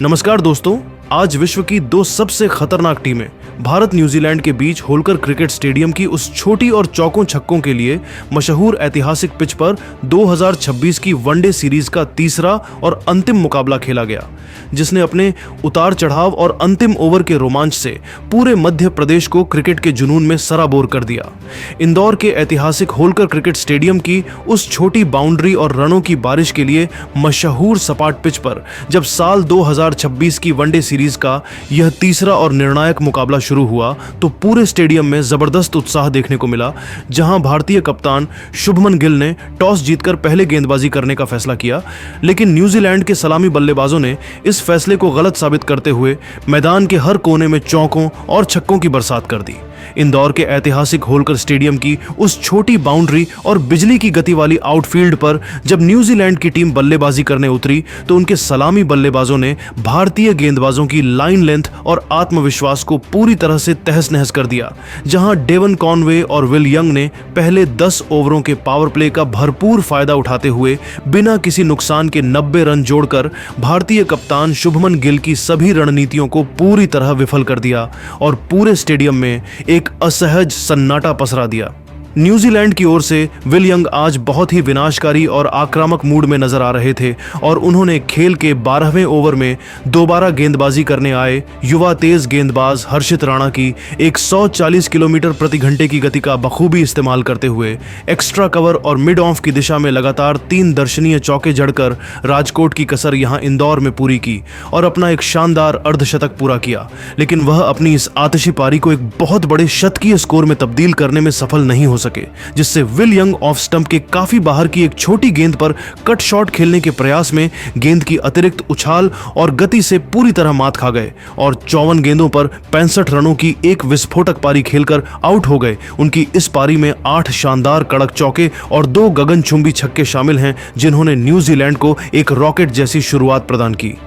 नमस्कार दोस्तों, आज विश्व की दो सबसे खतरनाक टीमें भारत न्यूजीलैंड के बीच होलकर क्रिकेट स्टेडियम की उस छोटी और चौकों छक्कों के लिए मशहूर ऐतिहासिक पिच पर 2026 की वनडे सीरीज का तीसरा और अंतिम मुकाबला खेला गया, जिसने अपने उतार चढ़ाव और अंतिम ओवर के रोमांच से पूरे मध्य प्रदेश को क्रिकेट के जुनून में सराबोर कर दिया। इंदौर के ऐतिहासिक होलकर क्रिकेट स्टेडियम की उस छोटी बाउंड्री और रनों की बारिश के लिए मशहूर सपाट पिच पर जब साल 2026 की वनडे सीरीज का यह तीसरा और निर्णायक मुकाबला शुरू हुआ तो पूरे स्टेडियम में जबरदस्त उत्साह देखने को मिला। जहां भारतीय कप्तान शुभमन गिल ने टॉस जीतकर पहले गेंदबाजी करने का फैसला किया, लेकिन न्यूजीलैंड के सलामी बल्लेबाजों ने इस फैसले को गलत साबित करते हुए मैदान के हर कोने में चौकों और छक्कों की बरसात कर दी। इंदौर के ऐतिहासिक होलकर स्टेडियम की उस छोटी बाउंड्री और बिजली की गति वाली आउटफील्ड पर जब न्यूजीलैंड की टीम बल्लेबाजी करने उतरी तो उनके सलामी बल्लेबाजों ने भारतीय गेंदबाजों की लाइन लेंथ और आत्मविश्वास को पूरी तरह से तहस नहस कर दिया। जहां डेवन कॉनवे और विल यंग ने पहले 10 ओवरों के पावर प्ले का भरपूर फायदा उठाते हुए बिना किसी नुकसान के 90 रन जोड़कर भारतीय कप्तान शुभमन गिल की सभी रणनीतियों को पूरी तरह विफल कर दिया और पूरे स्टेडियम में एक असहज सन्नाटा पसरा दिया। न्यूजीलैंड की ओर से विल यंग आज बहुत ही विनाशकारी और आक्रामक मूड में नजर आ रहे थे और उन्होंने खेल के 12वें ओवर में दोबारा गेंदबाजी करने आए युवा तेज गेंदबाज हर्षित राणा की 140 किलोमीटर प्रति घंटे की गति का बखूबी इस्तेमाल करते हुए एक्स्ट्रा कवर और मिड ऑफ की दिशा में लगातार 3 दर्शनीय चौके जड़कर राजकोट की कसर यहां इंदौर में पूरी की और अपना एक शानदार अर्धशतक पूरा किया। लेकिन वह अपनी इस आतिशी पारी को एक बहुत बड़े शतकीय स्कोर में तब्दील करने में सफल नहीं हो सके, जिससे विल यंग ऑफ स्टंप के काफी बाहर की एक छोटी गेंद पर कट शॉट खेलने के प्रयास में गेंद की अतिरिक्त उछाल और गति से पूरी तरह मात खा गए और 54 गेंदों पर 65 रनों की एक विस्फोटक पारी खेलकर आउट हो गए। उनकी इस पारी में 8 शानदार कड़क चौके और 2 गगनचुंबी छक्के शामिल हैं, जिन्होंने न्यूजीलैंड को एक रॉकेट जैसी शुरुआत प्रदान की।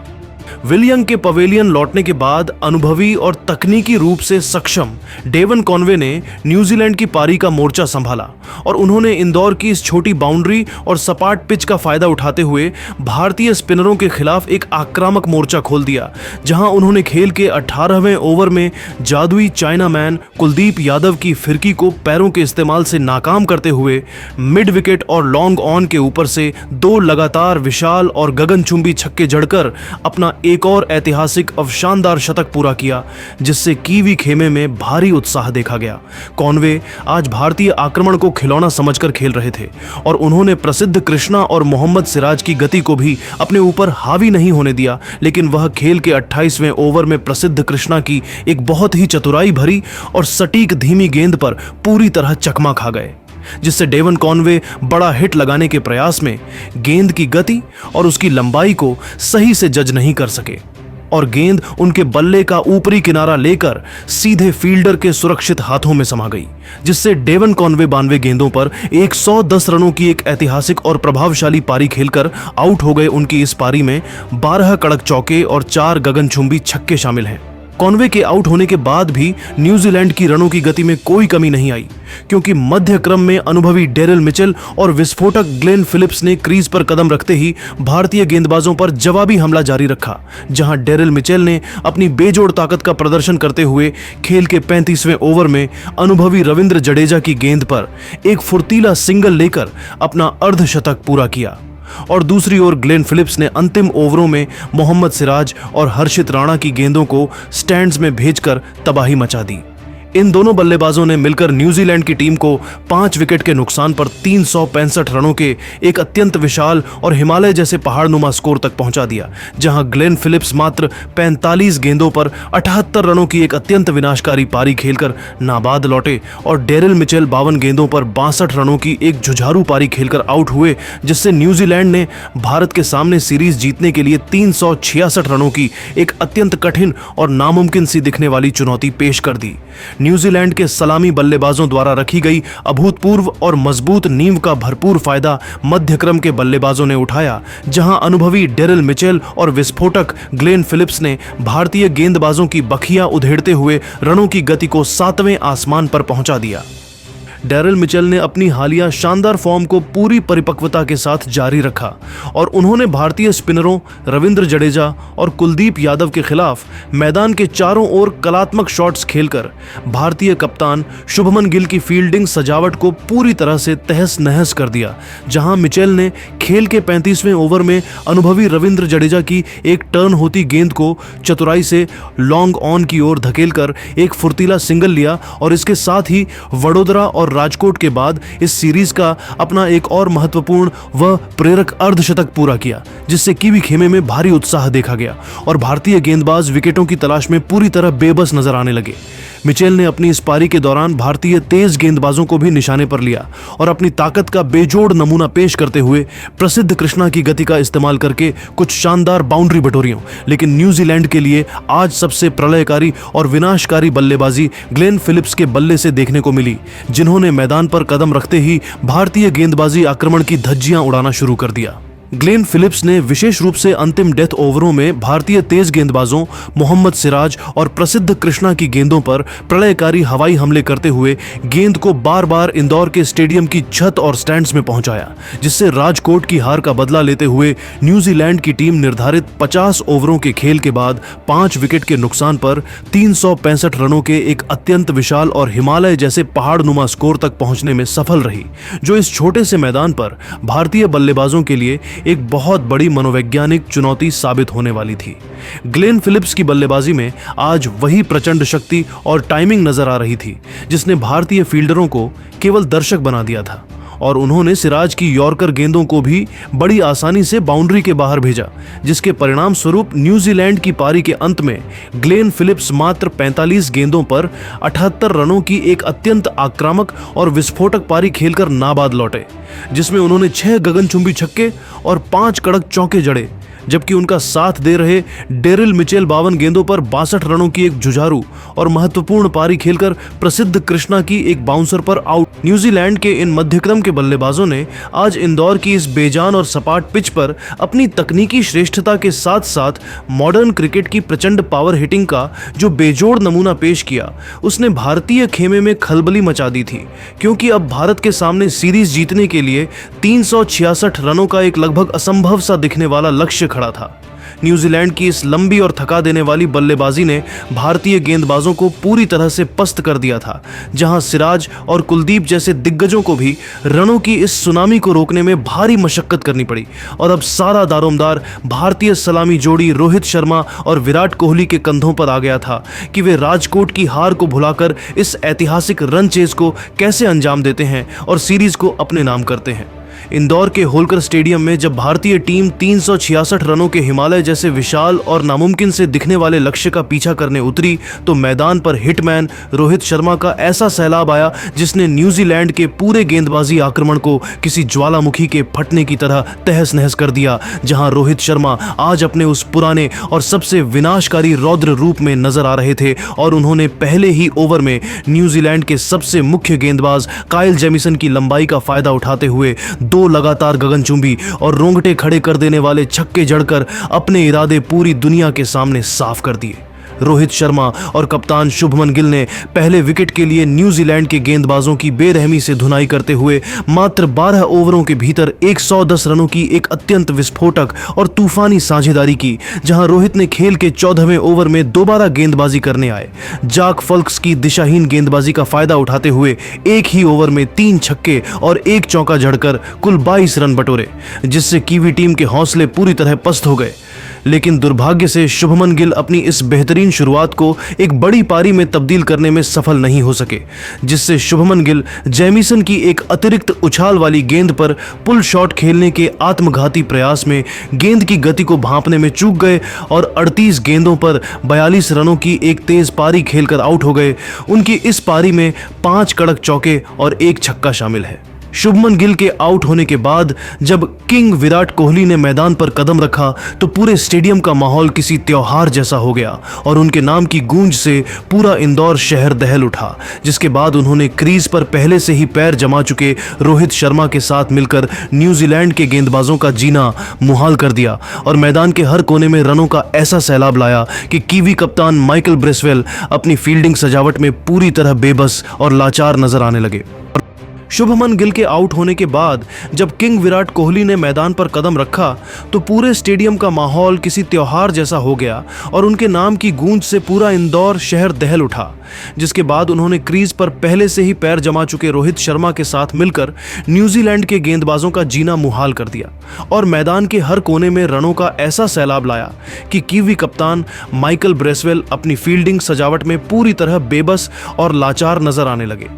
विल यंग के पवेलियन लौटने के बाद अनुभवी और तकनीकी रूप से सक्षम डेवन कॉनवे ने न्यूजीलैंड की पारी का मोर्चा संभाला और उन्होंने इंदौर की इस छोटी बाउंड्री और सपाट पिच का फायदा उठाते हुए भारतीय स्पिनरों के खिलाफ एक आक्रामक मोर्चा खोल दिया। जहां उन्होंने खेल के 18वें ओवर में जादुई चाइना मैन कुलदीप यादव की फिरकी को पैरों के इस्तेमाल से नाकाम करते हुए मिड विकेट और लॉन्ग ऑन के ऊपर से 2 लगातार विशाल और गगनचुंबी छक्के जड़कर अपना एक और ऐतिहासिक और शानदार शतक पूरा किया, जिससे कीवी खेमे में भारी उत्साह देखा गया। कॉनवे आज भारतीय आक्रमण को खिलौना समझकर खेल रहे थे और उन्होंने प्रसिद्ध कृष्णा और मोहम्मद सिराज की गति को भी अपने ऊपर हावी नहीं होने दिया, लेकिन वह खेल के 28वें ओवर में प्रसिद्ध कृष्णा की एक बहुत ही चतुराई भरी और सटीक धीमी गेंद पर पूरी तरह चकमा खा गए, जिससे डेवन कॉनवे बड़ा हिट लगाने के प्रयास में गेंद की गति और उसकी लंबाई को सही से जज नहीं कर सके और गेंद उनके बल्ले का ऊपरी किनारा लेकर सीधे फील्डर के सुरक्षित हाथों में समा गई, जिससे डेवन कॉनवे 92 गेंदों पर 110 रनों की एक ऐतिहासिक और प्रभावशाली पारी खेलकर आउट हो गए। उनकी इस पारी में 12 कड़क चौके और 4 गगनचुंबी छक्के शामिल हैं। कॉनवे के आउट होने के बाद भी न्यूजीलैंड की रनों की गति में कोई कमी नहीं आई, क्योंकि मध्य क्रम में अनुभवी डेरिल मिचेल और विस्फोटक ग्लेन फिलिप्स ने क्रीज पर कदम रखते ही भारतीय गेंदबाजों पर जवाबी हमला जारी रखा। जहां डेरिल मिचेल ने अपनी बेजोड़ ताकत का प्रदर्शन करते हुए खेल के 35वें ओवर में अनुभवी रविंद्र जडेजा की गेंद पर एक फुर्तीला सिंगल लेकर अपना अर्धशतक पूरा किया और दूसरी ओर ग्लेन फिलिप्स ने अंतिम ओवरों में मोहम्मद सिराज और हर्षित राणा की गेंदों को स्टैंड्स में भेजकर तबाही मचा दी। इन दोनों बल्लेबाजों ने मिलकर न्यूजीलैंड की टीम को 5 विकेट के नुकसान पर 365 रनों के एक अत्यंत विशाल और हिमालय जैसे पहाड़नुमा स्कोर तक पहुंचा दिया। जहां ग्लेन फिलिप्स मात्र 45 गेंदों पर 78 रनों की एक अत्यंत विनाशकारी पारी खेलकर नाबाद लौटे और डेरिल मिचेल 52 गेंदों पर 62 रनों की एक जुझारू पारी खेलकर आउट हुए, जिससे न्यूजीलैंड ने भारत के सामने सीरीज जीतने के लिए 366 रनों की एक अत्यंत कठिन और नामुमकिन सी दिखने वाली चुनौती पेश कर दी। न्यूजीलैंड के सलामी बल्लेबाजों द्वारा रखी गई अभूतपूर्व और मजबूत नींव का भरपूर फायदा मध्यक्रम के बल्लेबाजों ने उठाया, जहां अनुभवी डेरिल मिचेल और विस्फोटक ग्लेन फिलिप्स ने भारतीय गेंदबाजों की बखियां उधेड़ते हुए रनों की गति को 7वें आसमान पर पहुंचा दिया। डैरिल मिचेल ने अपनी हालिया शानदार फॉर्म को पूरी परिपक्वता के साथ जारी रखा और उन्होंने भारतीय स्पिनरों रविंद्र जडेजा और कुलदीप यादव के खिलाफ मैदान के चारों ओर कलात्मक शॉट्स खेलकर भारतीय कप्तान शुभमन गिल की फील्डिंग सजावट को पूरी तरह से तहस नहस कर दिया। जहां मिचेल ने खेल के 35वें ओवर में अनुभवी रविंद्र जडेजा की एक टर्न होती गेंद को चतुराई से लॉन्ग ऑन की ओर धकेलकर एक फुर्तीला सिंगल लिया और इसके साथ ही वडोदरा और राजकोट के बाद इस सीरीज का अपना एक और महत्वपूर्ण व प्रेरक अर्धशतक पूरा किया, जिससे कीवी खेमे में भारी उत्साह देखा गया और भारतीय गेंदबाज विकेटों की तलाश में पूरी तरह बेबस नजर आने लगे। मिचेल ने अपनी इस पारी के दौरान भारतीय तेज गेंदबाजों को भी निशाने पर लिया और अपनी ताकत का बेजोड़ नमूना पेश करते हुए प्रसिद्ध कृष्णा की गति का इस्तेमाल करके कुछ शानदार बाउंड्री बटोरियों। लेकिन न्यूजीलैंड के लिए आज सबसे प्रलयकारी और विनाशकारी बल्लेबाजी ग्लेन फिलिप्स के बल्ले से देखने को मिली, जिन्होंने मैदान पर कदम रखते ही भारतीय गेंदबाजी आक्रमण की धज्जियां उड़ाना शुरू कर दिया। ग्लेन फिलिप्स ने विशेष रूप से अंतिम डेथ ओवरों में भारतीय तेज गेंदबाजों मोहम्मद सिराज और प्रसिद्ध कृष्णा की गेंदों पर प्रलयकारी हवाई हमले करते हुए गेंद को बार बार इंदौर के स्टेडियम की छत और स्टैंड्स में पहुंचाया, जिससे राजकोट की हार का बदला लेते हुए न्यूजीलैंड की टीम निर्धारित 50 ओवरों के खेल के बाद 5 विकेट के नुकसान पर 365 रनों के एक अत्यंत विशाल और हिमालय जैसे पहाड़नुमा स्कोर तक पहुंचने में सफल रही, जो इस छोटे से मैदान पर भारतीय बल्लेबाजों के लिए एक बहुत बड़ी मनोवैज्ञानिक चुनौती साबित होने वाली थी। ग्लेन फिलिप्स की बल्लेबाजी में आज वही प्रचंड शक्ति और टाइमिंग नजर आ रही थी जिसने भारतीय फील्डरों को केवल दर्शक बना दिया था और उन्होंने सिराज की यॉर्कर गेंदों को भी बड़ी आसानी से बाउंड्री के बाहर भेजा, जिसके परिणाम स्वरूप न्यूजीलैंड की पारी के अंत में ग्लेन फिलिप्स मात्र 45 गेंदों पर 78 रनों की एक अत्यंत आक्रामक और विस्फोटक पारी खेलकर नाबाद लौटे, जिसमें उन्होंने 6 गगनचुंबी छक्के और 5 कड़क चौके जड़े, जबकि उनका साथ दे रहे डैरिल मिचेल 52 गेंदों पर 62 रनों की एक जुझारू और महत्वपूर्ण पारी खेलकर प्रसिद्ध कृष्णा की एक बाउंसर पर आउट। न्यूजीलैंड के इन मध्यक्रम के बल्लेबाजों ने आज इंदौर की इस बेजान और सपाट पिच पर अपनी तकनीकी श्रेष्ठता के साथ साथ मॉडर्न क्रिकेट की प्रचंड पावर हिटिंग का जो बेजोड़ नमूना पेश किया, उसने भारतीय खेमे में खलबली मचा दी थी, क्योंकि अब भारत के सामने सीरीज जीतने के लिए 366 रनों का एक लगभग असंभव सा दिखने वाला लक्ष्य खड़ा था। न्यूजीलैंड की इस लंबी और थका देने वाली बल्लेबाजी ने भारतीय गेंदबाजों को पूरी तरह से पस्त कर दिया था, जहां सिराज और कुलदीप जैसे दिग्गजों को भी रनों की इस सुनामी को रोकने में भारी मशक्कत करनी पड़ी और अब सारा दारोमदार भारतीय सलामी जोड़ी रोहित शर्मा और विराट कोहली के कंधों पर आ गया था कि वे राजकोट की हार को भुलाकर इस ऐतिहासिक रन चेज को कैसे अंजाम देते हैं और सीरीज को अपने नाम करते हैं। इंदौर के होलकर स्टेडियम में जब भारतीय टीम 366 रनों के हिमालय जैसे विशाल और नामुमकिन से दिखने वाले लक्ष्य का पीछा करने उतरी, तो मैदान पर हिटमैन रोहित शर्मा का ऐसा सैलाब आया जिसने न्यूजीलैंड के पूरे गेंदबाजी आक्रमण को किसी ज्वालामुखी के फटने की तरह तहस नहस कर दिया। जहां रोहित शर्मा आज अपने उस पुराने और सबसे विनाशकारी रौद्र रूप में नजर आ रहे थे और उन्होंने पहले ही ओवर में न्यूजीलैंड के सबसे मुख्य गेंदबाज काइल जेमिसन की लंबाई का फायदा उठाते हुए 2 लगातार गगनचुंबी और रोंगटे खड़े कर देने वाले छक्के जड़कर अपने इरादे पूरी दुनिया के सामने साफ कर दिए। रोहित शर्मा और कप्तान शुभमन गिल ने पहले विकेट के लिए न्यूजीलैंड के गेंदबाजों की बेरहमी से धुनाई करते हुए मात्र 12 ओवरों के भीतर 110 रनों की एक अत्यंत विस्फोटक और तूफानी साझेदारी की, जहां रोहित ने खेल के 14वें ओवर में दोबारा गेंदबाजी करने आए जाक फल्क्स की दिशाहीन गेंदबाजी का फायदा उठाते हुए एक ही ओवर में 3 छक्के और 1 चौका जड़कर कुल 22 रन बटोरे, जिससे कीवी टीम के हौसले पूरी तरह पस्त हो गए। लेकिन दुर्भाग्य से शुभमन गिल अपनी इस बेहतरीन शुरुआत को एक बड़ी पारी में तब्दील करने में सफल नहीं हो सके, जिससे शुभमन गिल जेमिसन की एक अतिरिक्त उछाल वाली गेंद पर पुल शॉट खेलने के आत्मघाती प्रयास में गेंद की गति को भांपने में चूक गए और 38 गेंदों पर 42 रनों की एक तेज पारी खेलकर आउट हो गए। उनकी इस पारी में 5 कड़क चौके और 1 छक्का शामिल है। शुभमन गिल के आउट होने के बाद जब किंग विराट कोहली ने मैदान पर कदम रखा तो पूरे स्टेडियम का माहौल किसी त्योहार जैसा हो गया और उनके नाम की गूंज से पूरा इंदौर शहर दहल उठा, जिसके बाद उन्होंने क्रीज पर पहले से ही पैर जमा चुके रोहित शर्मा के साथ मिलकर न्यूजीलैंड के गेंदबाजों का जीना मुहाल कर दिया और मैदान के हर कोने में रनों का ऐसा सैलाब लाया कि कीवी कप्तान माइकल ब्रेसवेल अपनी फील्डिंग सजावट में पूरी तरह बेबस और लाचार नजर आने लगे। शुभमन गिल के आउट होने के बाद जब किंग विराट कोहली ने मैदान पर कदम रखा तो पूरे स्टेडियम का माहौल किसी त्योहार जैसा हो गया और उनके नाम की गूंज से पूरा इंदौर शहर दहल उठा। जिसके बाद उन्होंने क्रीज पर पहले से ही पैर जमा चुके रोहित शर्मा के साथ मिलकर न्यूजीलैंड के गेंदबाजों का जीना मुहाल कर दिया और मैदान के हर कोने में रनों का ऐसा सैलाब लाया कि कीवी कप्तान माइकल ब्रेसवेल अपनी फील्डिंग सजावट में पूरी तरह बेबस और लाचार नजर आने लगे।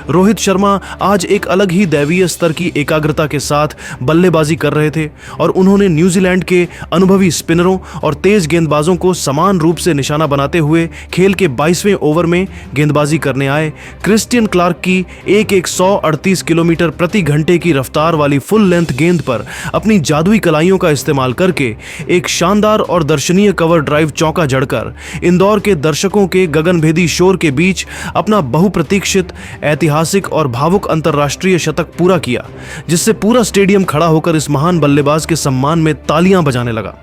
रोहित शर्मा आज एक अलग ही दैवीय स्तर की एकाग्रता के साथ बल्लेबाजी कर रहे थे और उन्होंने न्यूजीलैंड के अनुभवी स्पिनरों और तेज गेंदबाजों को समान रूप से निशाना बनाते हुए खेल के 22वें ओवर में गेंदबाजी करने आए क्रिस्टियन क्लार्क की एक 138 किलोमीटर प्रति घंटे की रफ्तार वाली फुल लेंथ गेंद पर अपनी जादुई कलाइयों का इस्तेमाल करके एक शानदार और दर्शनीय कवर ड्राइव चौका जड़कर इंदौर के दर्शकों के गगनभेदी शोर के बीच अपना बहुप्रतीक्षित ऐतिहासिक और भावुक अंतर्राष्ट्रीय शतक पूरा किया, जिससे पूरा स्टेडियम खड़ा होकर इस महान बल्लेबाज के सम्मान में तालियां बजाने लगा।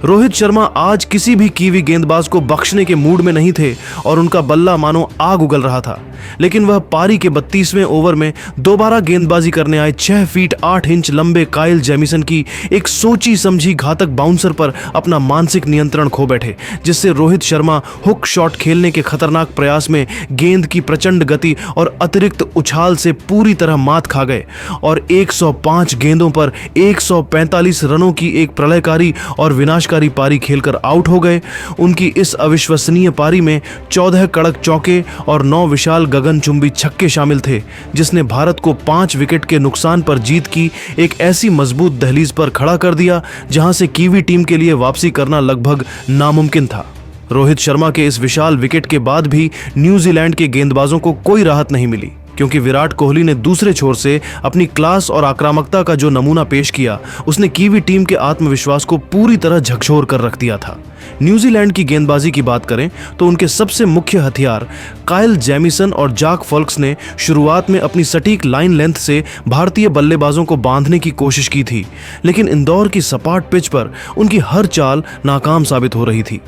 रोहित शर्मा आज किसी भी कीवी गेंदबाज को बख्शने के मूड में नहीं थे और उनका बल्ला मानो आग उगल रहा था, लेकिन वह पारी के 32वें ओवर में दोबारा गेंदबाजी करने आए 6 फीट 8 इंच लंबे काइल जेमिसन की एक सोची समझी घातक बाउंसर पर अपना मानसिक नियंत्रण खो बैठे, जिससे रोहित शर्मा हुक शॉट खेलने के खतरनाक प्रयास में गेंद की प्रचंड गति और अतिरिक्त उछाल से पूरी तरह मात खा गए और 105 गेंदों पर 145 रनों की एक प्रलयकारी और विनाशकारी पारी खेलकर आउट हो गए। उनकी इस अविश्वसनीय पारी में 14 कड़क चौके और 9 विशाल गगनचुंबी छक्के शामिल थे, जिसने भारत को 5 विकेट के नुकसान पर जीत की एक ऐसी मजबूत दहलीज पर खड़ा कर दिया जहां से कीवी टीम के लिए वापसी करना लगभग नामुमकिन था। रोहित शर्मा के इस विशाल विकेट के बाद भी न्यूजीलैंड के गेंदबाजों को कोई राहत नहीं मिली, क्योंकि विराट कोहली ने दूसरे छोर से अपनी क्लास और आक्रामकता का जो नमूना पेश किया उसने कीवी टीम के आत्मविश्वास को पूरी तरह झकझोर कर रख दिया था। न्यूजीलैंड की गेंदबाजी की बात करें तो उनके सबसे मुख्य हथियार काइल जेमिसन और जाक फोल्क्स ने शुरुआत में अपनी सटीक लाइन लेंथ से भारतीय बल्लेबाजों को बांधने की कोशिश की थी, लेकिन इंदौर की सपाट पिच पर उनकी हर चाल नाकाम साबित हो रही थी।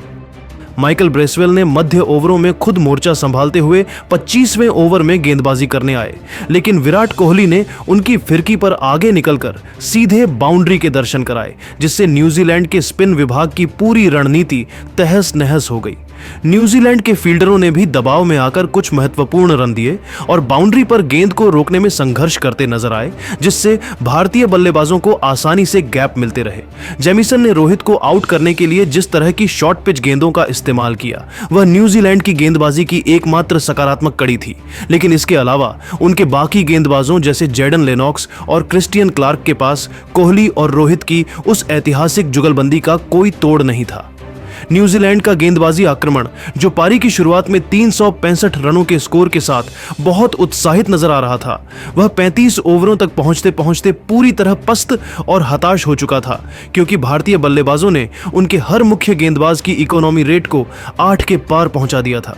माइकल ब्रेसवेल ने मध्य ओवरों में खुद मोर्चा संभालते हुए 25वें ओवर में गेंदबाजी करने आए, लेकिन विराट कोहली ने उनकी फिरकी पर आगे निकलकर सीधे बाउंड्री के दर्शन कराए, जिससे न्यूजीलैंड के स्पिन विभाग की पूरी रणनीति तहस नहस हो गई। न्यूजीलैंड के फील्डरों ने भी दबाव में आकर कुछ महत्वपूर्ण रन दिए और बाउंड्री पर गेंद को रोकने में संघर्ष करते नजर आए, जिससे भारतीय बल्लेबाजों को आसानी से गैप मिलते रहे। जेमिसन ने रोहित को आउट करने के लिए जिस तरह की शॉर्ट पिच गेंदों का इस्तेमाल किया वह न्यूजीलैंड की गेंदबाजी की एकमात्र सकारात्मक कड़ी थी, लेकिन इसके अलावा उनके बाकी गेंदबाजों जैसे जैडन लेनॉक्स और क्रिस्टियन क्लार्क के पास कोहली और रोहित की उस ऐतिहासिक जुगलबंदी का कोई तोड़ नहीं था। न्यूजीलैंड का गेंदबाजी आक्रमण, जो पारी की शुरुआत में 365 रनों के स्कोर के साथ बहुत उत्साहित नजर आ रहा था, वह 35 ओवरों तक पहुंचते पहुंचते पूरी तरह पस्त और हताश हो चुका था, क्योंकि भारतीय बल्लेबाजों ने उनके हर मुख्य गेंदबाज की इकोनॉमी रेट को 8 के पार पहुंचा दिया था।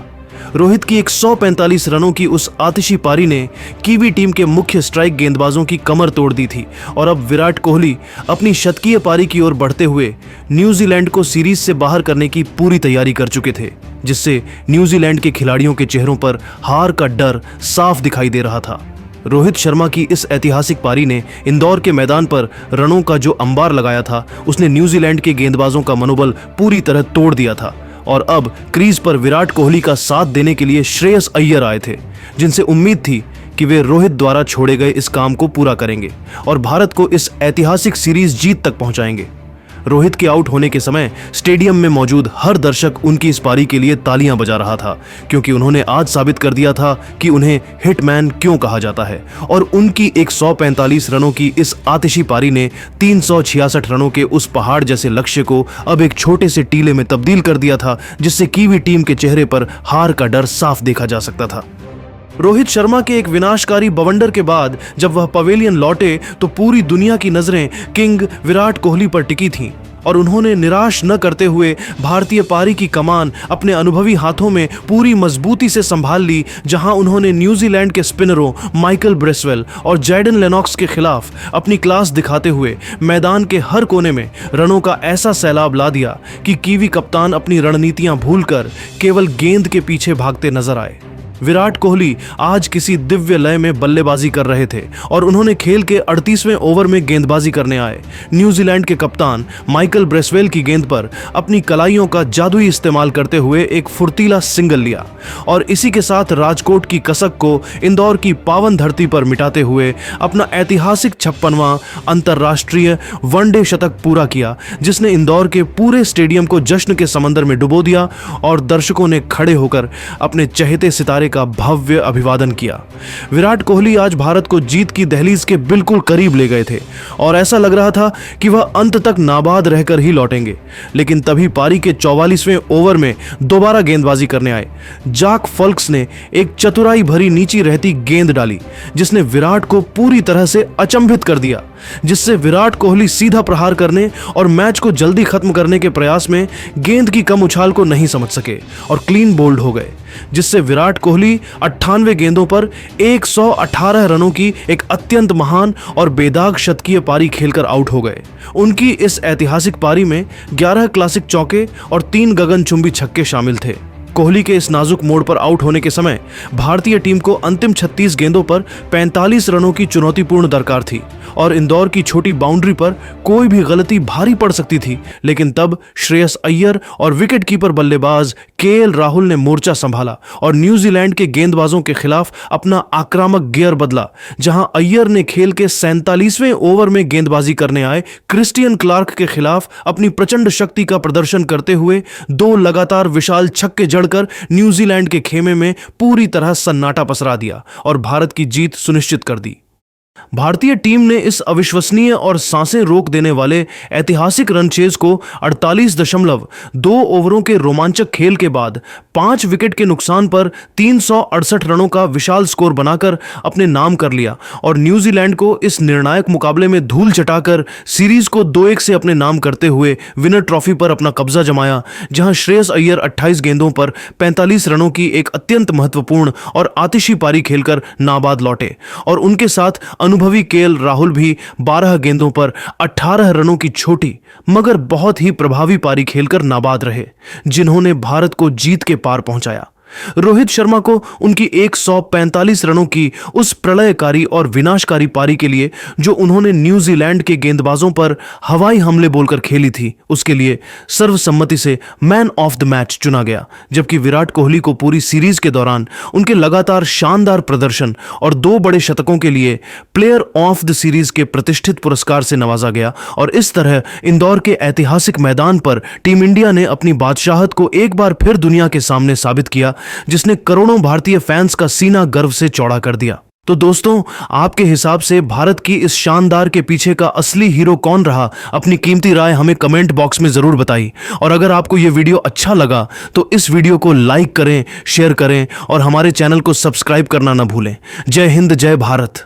रोहित की 145 रनों की उस आतिशी पारी ने कीवी टीम के मुख्य स्ट्राइक गेंदबाजों की कमर तोड़ दी थी और अब विराट कोहली अपनी शतकीय पारी की ओर बढ़ते हुए न्यूजीलैंड को सीरीज से बाहर करने की पूरी तैयारी कर चुके थे, जिससे न्यूजीलैंड के खिलाड़ियों के चेहरों पर हार का डर साफ दिखाई दे रहा था। रोहित शर्मा की इस ऐतिहासिक पारी ने इंदौर के मैदान पर रनों का जो अंबार लगाया था, उसने न्यूजीलैंड के गेंदबाजों का मनोबल पूरी तरह तोड़ दिया था और अब क्रीज पर विराट कोहली का साथ देने के लिए श्रेयस अय्यर आए थे, जिनसे उम्मीद थी कि वे रोहित द्वारा छोड़े गए इस काम को पूरा करेंगे और भारत को इस ऐतिहासिक सीरीज जीत तक पहुंचाएंगे। रोहित के आउट होने के समय स्टेडियम में मौजूद हर दर्शक उनकी इस पारी के लिए तालियां बजा रहा था, क्योंकि उन्होंने आज साबित कर दिया था कि उन्हें हिटमैन क्यों कहा जाता है और उनकी 145 रनों की इस आतिशी पारी ने 366 रनों के उस पहाड़ जैसे लक्ष्य को अब एक छोटे से टीले में तब्दील कर दिया था, जिससे कीवी टीम के चेहरे पर हार का डर साफ देखा जा सकता था। रोहित शर्मा के एक विनाशकारी बवंडर के बाद जब वह पवेलियन लौटे तो पूरी दुनिया की नजरें किंग विराट कोहली पर टिकी थीं और उन्होंने निराश न करते हुए भारतीय पारी की कमान अपने अनुभवी हाथों में पूरी मजबूती से संभाल ली, जहां उन्होंने न्यूजीलैंड के स्पिनरों माइकल ब्रेसवेल और जैडन लेनॉक्स के खिलाफ अपनी क्लास दिखाते हुए मैदान के हर कोने में रनों का ऐसा सैलाब ला दिया कि कीवी कप्तान अपनी रणनीतियां भूलकर केवल गेंद के पीछे भागते नजर आए। विराट कोहली आज किसी दिव्य लय में बल्लेबाजी कर रहे थे और उन्होंने खेल के 38वें ओवर में गेंदबाजी करने आए न्यूजीलैंड के कप्तान माइकल ब्रेसवेल की गेंद पर अपनी कलाइयों का जादुई इस्तेमाल करते हुए एक फुर्तीला सिंगल लिया और इसी के साथ राजकोट की कसक को इंदौर की पावन धरती पर मिटाते हुए अपना ऐतिहासिक 56वां अंतर्राष्ट्रीय वनडे शतक पूरा किया, जिसने इंदौर के पूरे स्टेडियम को जश्न के समंदर में डुबो दिया और दर्शकों ने खड़े होकर अपने चहेते सितारे का भव्य अभिवादन किया। विराट कोहली आज भारत को जीत की दहलीज के बिल्कुल करीब ले गए थे और ऐसा लग रहा था कि वह अंत तक नाबाद रहकर ही लौटेंगे, लेकिन तभी पारी के 44वें ओवर में दोबारा गेंदबाजी करने आए। जाक फॉल्क्स ने एक चतुराई भरी नीची रहती गेंद डाली जिसने विराट को पूरी तरह से अचंभित कर दिया, जिससे विराट कोहली सीधा प्रहार करने और मैच को जल्दी खत्म करने के प्रयास में गेंद की कम उछाल को नहीं समझ सके और क्लीन बोल्ड हो गए, जिससे विराट कोहली 98 गेंदों पर 118 रनों की एक अत्यंत महान और बेदाग शतकीय पारी खेलकर आउट हो गए। उनकी इस ऐतिहासिक पारी में 11 क्लासिक चौके और 3 गगनचुंबी छक्के शामिल थे। कोहली के इस नाजुक मोड़ पर आउट होने के समय भारतीय टीम को अंतिम 36 गेंदों पर 45 रनों की चुनौतीपूर्ण दरकार थी और इंदौर की छोटी बाउंड्री पर कोई भी गलती भारी पड़ सकती थी, लेकिन तब श्रेयस अय्यर और विकेटकीपर बल्लेबाज केएल राहुल ने मोर्चा संभाला और न्यूजीलैंड के गेंदबाजों के खिलाफ अपना आक्रामक गियर बदला, जहां अय्यर ने खेल के 47वें ओवर में गेंदबाजी करने आए क्रिस्टियन क्लार्क के खिलाफ अपनी प्रचंड शक्ति का प्रदर्शन करते हुए 2 लगातार विशाल छक्के जड़कर न्यूजीलैंड के खेमे में पूरी तरह सन्नाटा पसरा दिया और भारत की जीत सुनिश्चित कर दी। भारतीय टीम ने इस अविश्वसनीय और सांसें रोक देने वाले ऐतिहासिक रन चेज को 48.2 ओवरों के रोमांचक खेल के बाद 5 विकेट के नुकसान पर 368 रनों का विशाल स्कोर बनाकर अपने नाम कर लिया और न्यूजीलैंड को इस निर्णायक मुकाबले में धूल चटाकर सीरीज को 2-1 से अपने नाम करते हुए विनर ट्रॉफी पर अपना कब्जा जमाया, जहां श्रेयस अय्यर 28 गेंदों पर 45 रनों की एक अत्यंत महत्वपूर्ण और आतिशी पारी खेलकर नाबाद लौटे और उनके साथ अनुभवी केएल राहुल भी 12 गेंदों पर 18 रनों की छोटी मगर बहुत ही प्रभावी पारी खेलकर नाबाद रहे, जिन्होंने भारत को जीत के पार पहुंचाया। रोहित शर्मा को उनकी 145 रनों की उस प्रलयकारी और विनाशकारी पारी के लिए जो उन्होंने न्यूजीलैंड के गेंदबाजों पर हवाई हमले बोलकर खेली थी, उसके लिए सर्वसम्मति से मैन ऑफ द मैच चुना गया, जबकि विराट कोहली को पूरी सीरीज के दौरान उनके लगातार शानदार प्रदर्शन और 2 बड़े शतकों के लिए प्लेयर ऑफ द सीरीज के प्रतिष्ठित पुरस्कार से नवाजा गया और इस तरह इंदौर के ऐतिहासिक मैदान पर टीम इंडिया ने अपनी बादशाहत को एक बार फिर दुनिया के सामने साबित किया, जिसने करोड़ों भारतीय फैंस का सीना गर्व से चौड़ा कर दिया। तो दोस्तों, आपके हिसाब से भारत की इस शानदार के पीछे का असली हीरो कौन रहा? अपनी कीमती राय हमें कमेंट बॉक्स में जरूर बताइए और अगर आपको यह वीडियो अच्छा लगा तो इस वीडियो को लाइक करें, शेयर करें और हमारे चैनल को सब्सक्राइब करना ना भूलें। जय हिंद, जय भारत।